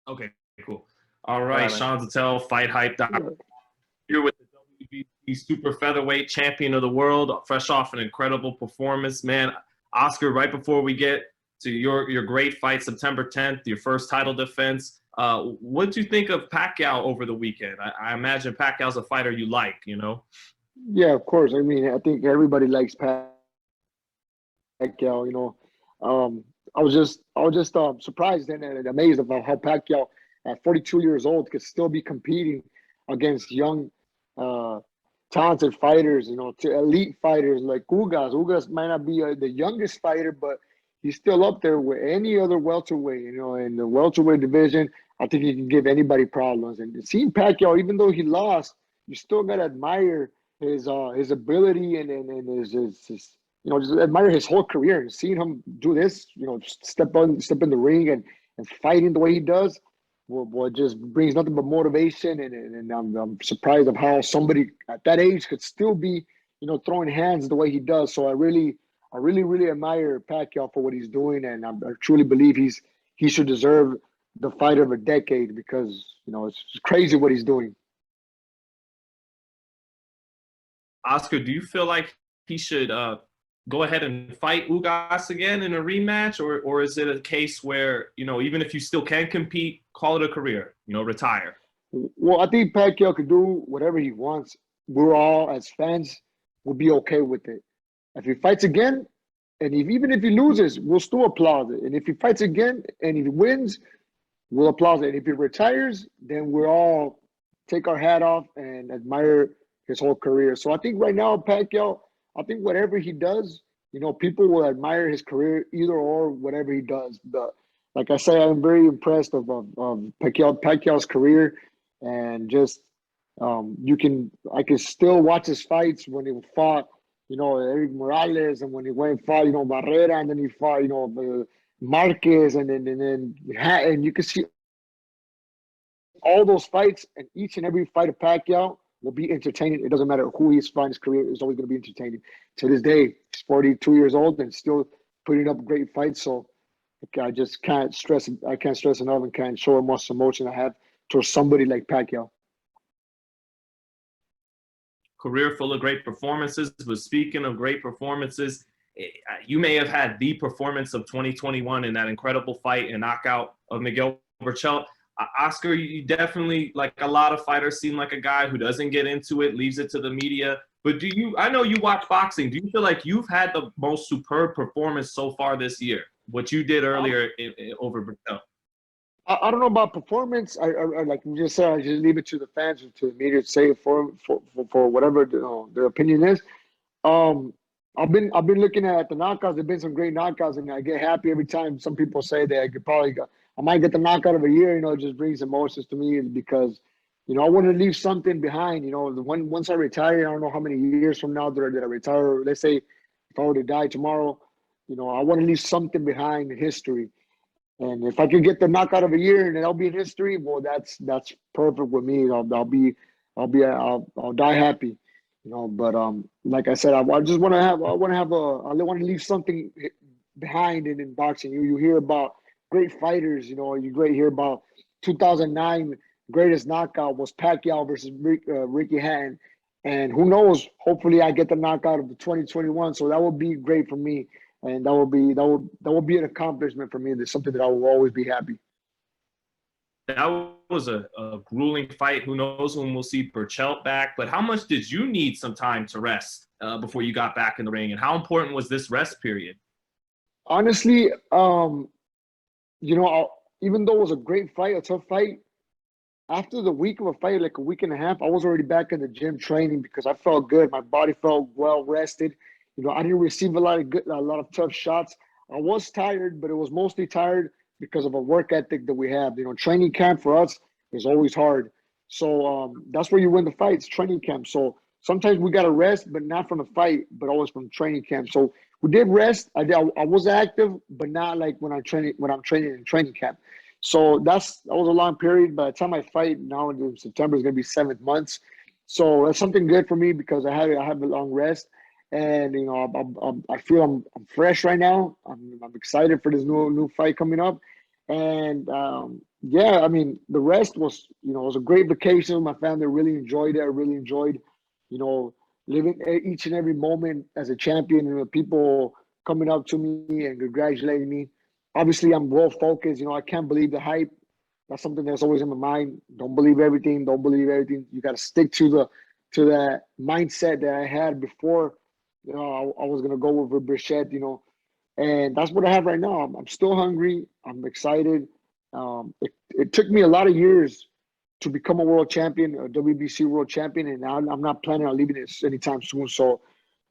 Okay, cool. All All right, right, man. Sean Zattel, FightHype. Here with the WBC super featherweight champion of the world, fresh off an incredible performance, man. Oscar, right before we get to your great fight, September 10th, your first title defense. What did you think of Pacquiao over the weekend? I imagine Pacquiao's a fighter you like, you know? Yeah, of course. I mean, I think everybody likes Pacquiao. I was just surprised and amazed about how Pacquiao, at 42 years old, could still be competing against young, uh, talented fighters. To elite fighters like Ugas. Ugas might not be the youngest fighter, but he's still up there with any other welterweight. In the welterweight division, I think he can give anybody problems. And seeing Pacquiao, even though he lost, you still gotta admire his ability and just admire his whole career. And seeing him do this, step in the ring and fighting the way he does, well, it just brings nothing but motivation. And I'm surprised of how somebody at that age could still be, throwing hands the way he does. So I really admire Pacquiao for what he's doing, and I truly believe he should deserve the fight of a decade because it's crazy what he's doing. Oscar, do you feel like he should go ahead and fight Ugas again in a rematch, or is it a case where even if you still can compete, call it a career, retire? Well, I think Pacquiao could do whatever he wants. We're all, as fans, will be okay with it. If he fights again, and even if he loses, we'll still applaud it. And if he fights again and he wins, we'll applaud it. And if he retires, then we'll all take our hat off and admire his whole career. So I think right now, Pacquiao, I think whatever he does, people will admire his career either or whatever he does. But like I say, I'm very impressed of Pacquiao's career, and just I can still watch his fights when he fought, Eric Morales, and when he went and fought, Barrera, and then he fought, Marquez, and you can see all those fights, and each and every fight of Pacquiao will be entertaining. It doesn't matter who he's fighting, his career is always going to be entertaining. To this day, he's 42 years old and still putting up great fights. So I just can't stress enough and can't show how much emotion I have towards somebody like Pacquiao. Career full of great performances. But speaking of great performances, you may have had the performance of 2021 in that incredible fight and knockout of Miguel Berchelt. Oscar, you definitely, like a lot of fighters, seem like a guy who doesn't get into it, leaves it to the media. But I know you watch boxing. Do you feel like you've had the most superb performance so far this year? What you did earlier over Berchelt? I don't know about performance. I like you just said, I just leave it to the fans or to the media to say for whatever their opinion is. I've been looking at the knockouts. There've been some great knockouts, and I get happy every time some people say that I might get the knockout of a year. It just brings emotions to me because I want to leave something behind. Once I retire, I don't know how many years from now that I retire. Let's say if I were to die tomorrow, I want to leave something behind in history. And if I can get the knockout of a year and that'll be in history, well, that's perfect with me. I'll die happy. But like I said, I just want to leave something behind in boxing. You hear about great fighters, hear about 2009 greatest knockout was Pacquiao versus Ricky Hatton, and who knows? Hopefully, I get the knockout of the 2021. So that would be great for me, and that would be an accomplishment for me. That's something that I will always be happy. That was a grueling fight. Who knows when we'll see Berchelt back? But how much did you need some time to rest before you got back in the ring? And how important was this rest period? Honestly, even though it was a great fight, a tough fight, after the week of a fight, like a week and a half, I was already back in the gym training because I felt good. My body felt well rested. I didn't receive a lot of tough shots. I was tired, but it was mostly tired because of a work ethic that we have. Training camp for us is always hard. So that's where you win the fights, training camp. So sometimes we got to rest, but not from the fight, but always from training camp. So we did rest. I was active, but not like when I'm training in training camp. So that was a long period. By the time I fight now in September is going to be 7 months. So that's something good for me because I have a long rest. And I feel I'm fresh right now. I'm excited for this new fight coming up, and yeah, I mean, the rest was, it was a great vacation with my family. I really enjoyed it. I really enjoyed, you know, living each and every moment as a champion. People coming up to me and congratulating me. Obviously, I'm well focused. I can't believe the hype. That's something that's always in my mind. Don't believe everything. Don't believe everything. You got to stick to that mindset that I had before. I was gonna go with a Brichette. And that's what I have right now. I'm still hungry. I'm excited. It took me a lot of years to become a world champion, a WBC world champion, and I'm not planning on leaving this anytime soon. So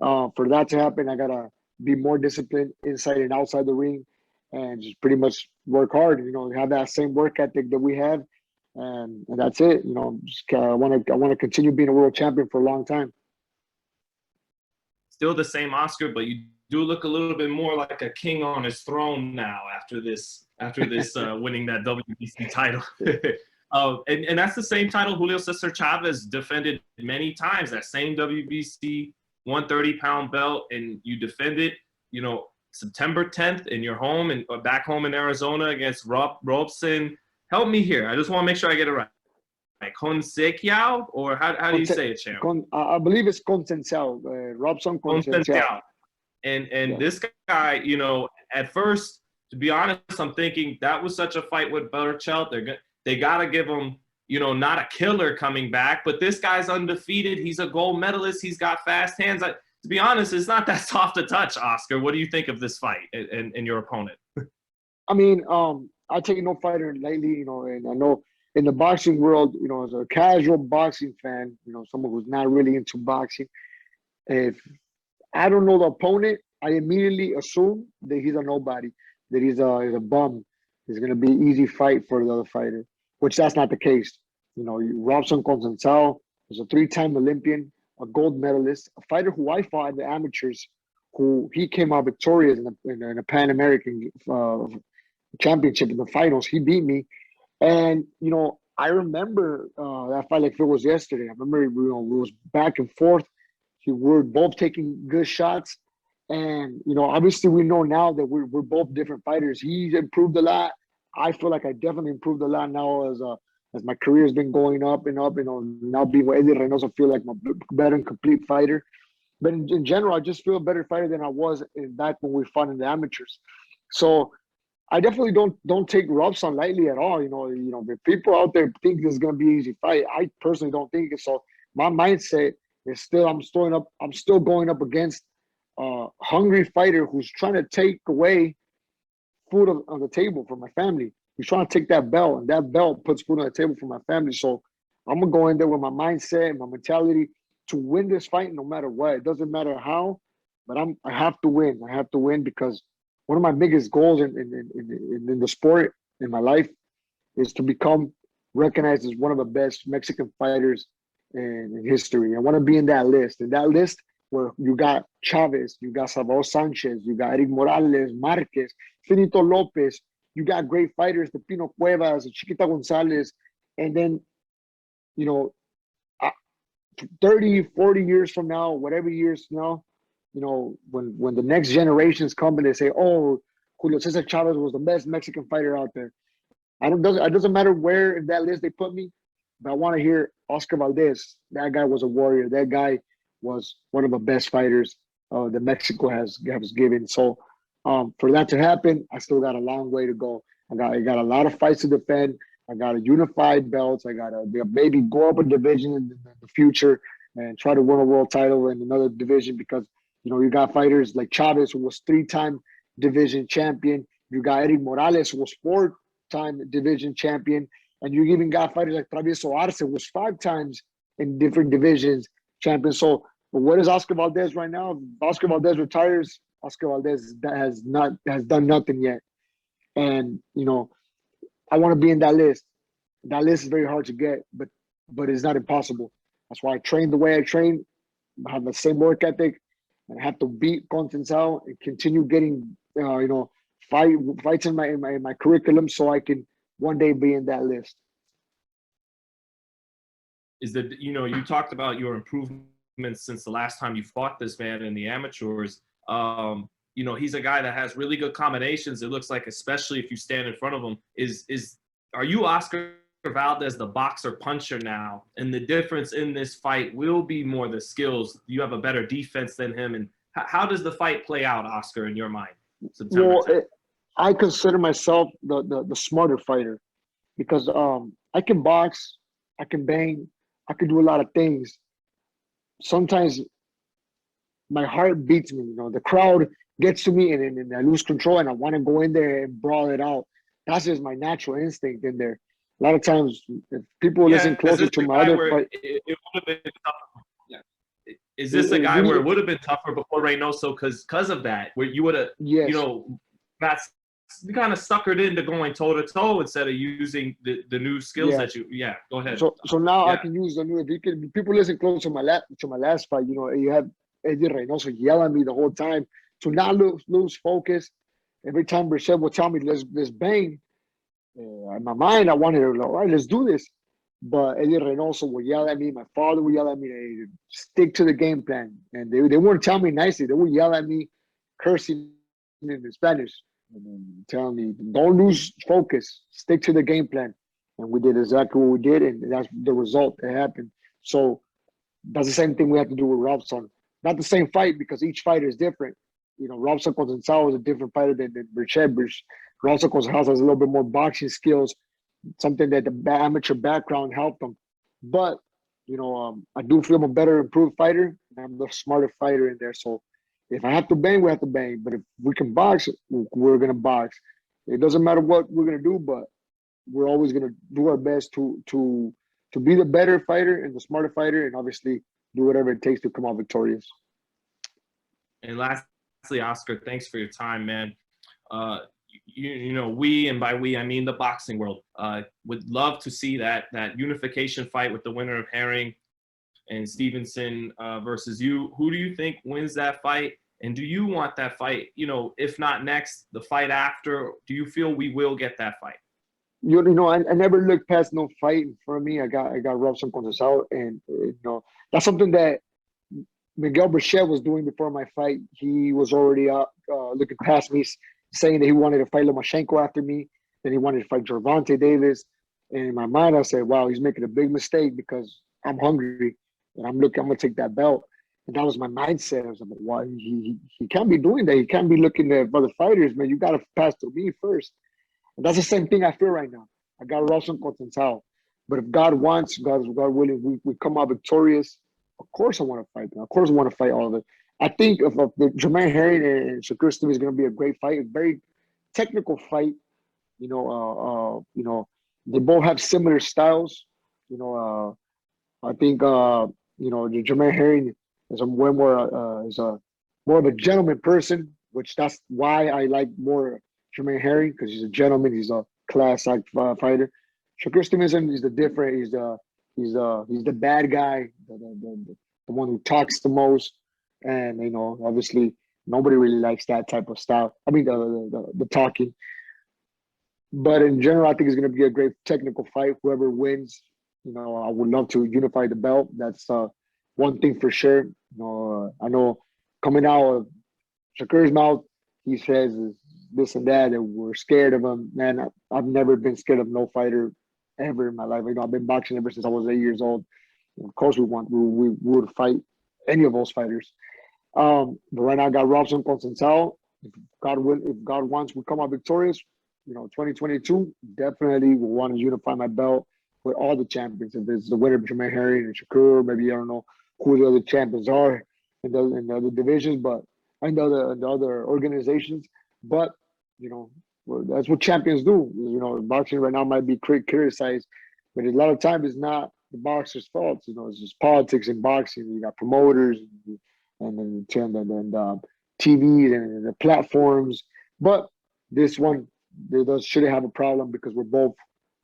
for that to happen, I gotta be more disciplined inside and outside the ring, and just pretty much work hard. Have that same work ethic that we have, and that's it. I want to continue being a world champion for a long time. Still the same Oscar, but you do look a little bit more like a king on his throne now after this winning that WBC title. And that's the same title Julio Cesar Chavez defended many times, that same WBC 130-pound belt, and you defended, September 10th in your home and back home in Arizona against Robson. Help me here. I just want to make sure I get it right. Conceicao, or how do you say it, Champ? I believe it's Conceicao, Robson Conceicao. And yeah. This guy, at first, to be honest, I'm thinking that was such a fight with Berchelt. They got to give him, not a killer coming back, but this guy's undefeated. He's a gold medalist. He's got fast hands. To be honest, it's not that soft to touch, Oscar. What do you think of this fight and your opponent? I mean, I take no fighter lightly, and I know in the boxing world, as a casual boxing fan, someone who's not really into boxing, if I don't know the opponent, I immediately assume that he's a nobody, that he's a bum. It's going to be an easy fight for the other fighter, which that's not the case. Robson Conceicao is a 3-time Olympian, a gold medalist, a fighter who I fought in the amateurs, who he came out victorious in a Pan American championship in the finals. He beat me. And, I remember that fight like if it was yesterday. I remember, it was back and forth. We were both taking good shots. And, obviously we know now that we're both different fighters. He's improved a lot. I feel like I definitely improved a lot now as my career has been going up and up. Now being with Eddie Reynoso, I feel like I'm a better and complete fighter. But in general, I just feel a better fighter than I was back when we fought in the amateurs. So I definitely don't take Robson lightly at all. If people out there think this is gonna be an easy fight, I personally don't think it. So my mindset is still I'm still going up against a hungry fighter who's trying to take away food on the table for my family. He's trying to take that belt, and that belt puts food on the table for my family. So I'm gonna go in there with my mindset and my mentality to win this fight no matter what. It doesn't matter how, but I have to win. I have to win because one of my biggest goals in the sport in my life is to become recognized as one of the best Mexican fighters in history. I want to be in that list. In that list where you got Chavez, you got Salvador Sanchez, you got Eric Morales, Marquez, Finito Lopez, you got great fighters, the Pino Cuevas, Chiquita Gonzalez, and then, 30, 40 years from now, whatever years now, when the next generations come and they say, "Oh, Julio Cesar Chavez was the best Mexican fighter out there," it doesn't matter where in that list they put me, but I want to hear Oscar Valdez. That guy was a warrior. That guy was one of the best fighters that Mexico has given. So for that to happen, I still got a long way to go. I got a lot of fights to defend. I got a unified belts. I got to maybe go up a division in the future and try to win a world title in another division because, you got fighters like Chavez, who was 3-time division champion. You got Eric Morales, who was 4-time division champion. And you even got fighters like Travieso Arce, who was 5 times in different divisions champion. So what is Oscar Valdez right now? If Oscar Valdez retires, Oscar Valdez has done nothing yet. And, I want to be in that list. That list is very hard to get, but it's not impossible. That's why I train the way I train. I have the same work ethic, and I have to beat Conceicao and continue getting, fights in my curriculum so I can one day be in that list. Is that you talked about your improvements since the last time you fought this man in the amateurs. He's a guy that has really good combinations. It looks like, especially if you stand in front of him, is are you Oscar Valdez, the boxer puncher now? And the difference in this fight will be more the skills. You have a better defense than him. And how does the fight play out, Oscar, in your mind? September 10th. I consider myself the smarter fighter because I can box, I can bang, I can do a lot of things. Sometimes my heart beats me. You know, the crowd gets to me, and I lose control, and I want to go in there and brawl it out. That's just my natural instinct in there. A lot of times, if people listen closer to my other fight, it would have been tougher. Yeah. Is this a guy where it would have been tougher before Reynoso because of that, where you would have, yes, you know, that's kind of suckered into going toe to toe instead of using the new skills that you. Yeah, go ahead. So now I can use the new. If you can, people listen close to my last fight. You know, you have Eddie Reynoso yell at me the whole time to not lose focus. Every time Brichet will tell me let's bang. In my mind, I wanted to, all right, let's do this. But Eddie Reynoso will yell at me. My father will yell at me. They stick to the game plan, and they wouldn't tell me nicely. They would yell at me, cursing in Spanish, and then telling me, "Don't lose focus. Stick to the game plan." And we did exactly what we did, and that's the result that happened. So that's the same thing we have to do with Robson. Not the same fight because each fighter is different. You know, Robson Conceicao is a different fighter than Brichet. Robson Conceicao has a little bit more boxing skills, something that the amateur background helped him. But, you know, I do feel I'm a better improved fighter, and I'm the smarter fighter in there. So if I have to bang, we have to bang. But if we can box, we're going to box. It doesn't matter what we're going to do, but we're always going to do our best to be the better fighter and the smarter fighter, and obviously do whatever it takes to come out victorious. And lastly, Oscar, thanks for your time, man. You know, we, and by we, I mean the boxing world, would love to see that unification fight with the winner of Herring and Stevenson versus you. Who do you think wins that fight? And do you want that fight, you know, if not next, the fight after? Do you feel we will get that fight? You know, I never looked past no fight in front of me. I got Robson Conceicao, and you know, that's something that Miguel Brichet was doing before my fight. He was already looking past me, saying that he wanted to fight Lomachenko after me. Then he wanted to fight Gervonta Davis. And in my mind, I said, wow, he's making a big mistake because I'm hungry and I'm gonna take that belt. And that was my mindset. I was like, why he can't be doing that. He can't be looking at other fighters, man. You gotta pass through me first. And that's the same thing I feel right now. I got Robson Conceicao. But if God wants, God willing, we come out victorious. Of course I want to fight them. Of course I want to fight all of it. I think if the Jermaine Herring and Shakur Stevenson is going to be a great fight, a very technical fight. You know, they both have similar styles. You know, I think you know, Jermaine Herring is more of a gentleman person, which that's why I like more Jermaine Herring, because he's a gentleman. He's a class act fighter. Shakur Stevenson is the different. He's the bad guy, the one who talks the most, and you know, obviously nobody really likes that type of style. I mean, the talking. But in general, I think it's going to be a great technical fight. Whoever wins, you know, I would love to unify the belt. That's one thing for sure. You know, I know coming out of Shakur's mouth, he says this and that, and we're scared of him. Man, I've never been scared of no fighter ever in my life. You know, I've been boxing ever since I was 8 years old. And of course, we would fight any of those fighters. But right now, I got Robson Conceicao. If God wants, we come out victorious. You know, 2022, definitely will want to unify my belt with all the champions. If it's the winner of Jermaine Herring and Shakur, maybe I don't know who the other champions are in the other divisions, but I know the other organizations. But you know, that's what champions do. You know, boxing right now might be criticized, but a lot of times it's not the boxer's fault. You know, it's just politics in boxing. You got promoters and TVs and the platforms. But this one, they shouldn't have a problem because we're both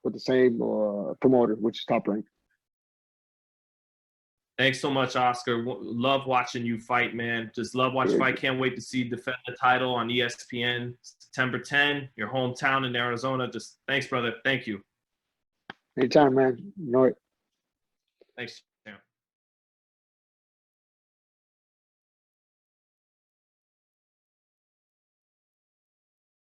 with the same promoter, which is Top Rank. Thanks so much, Oscar. Love watching you fight, man. Just love watching fight. Can't wait to see you defend the title on ESPN September 10, your hometown in Arizona. Just thanks, brother. Thank you. Anytime, man. You know it. Thanks.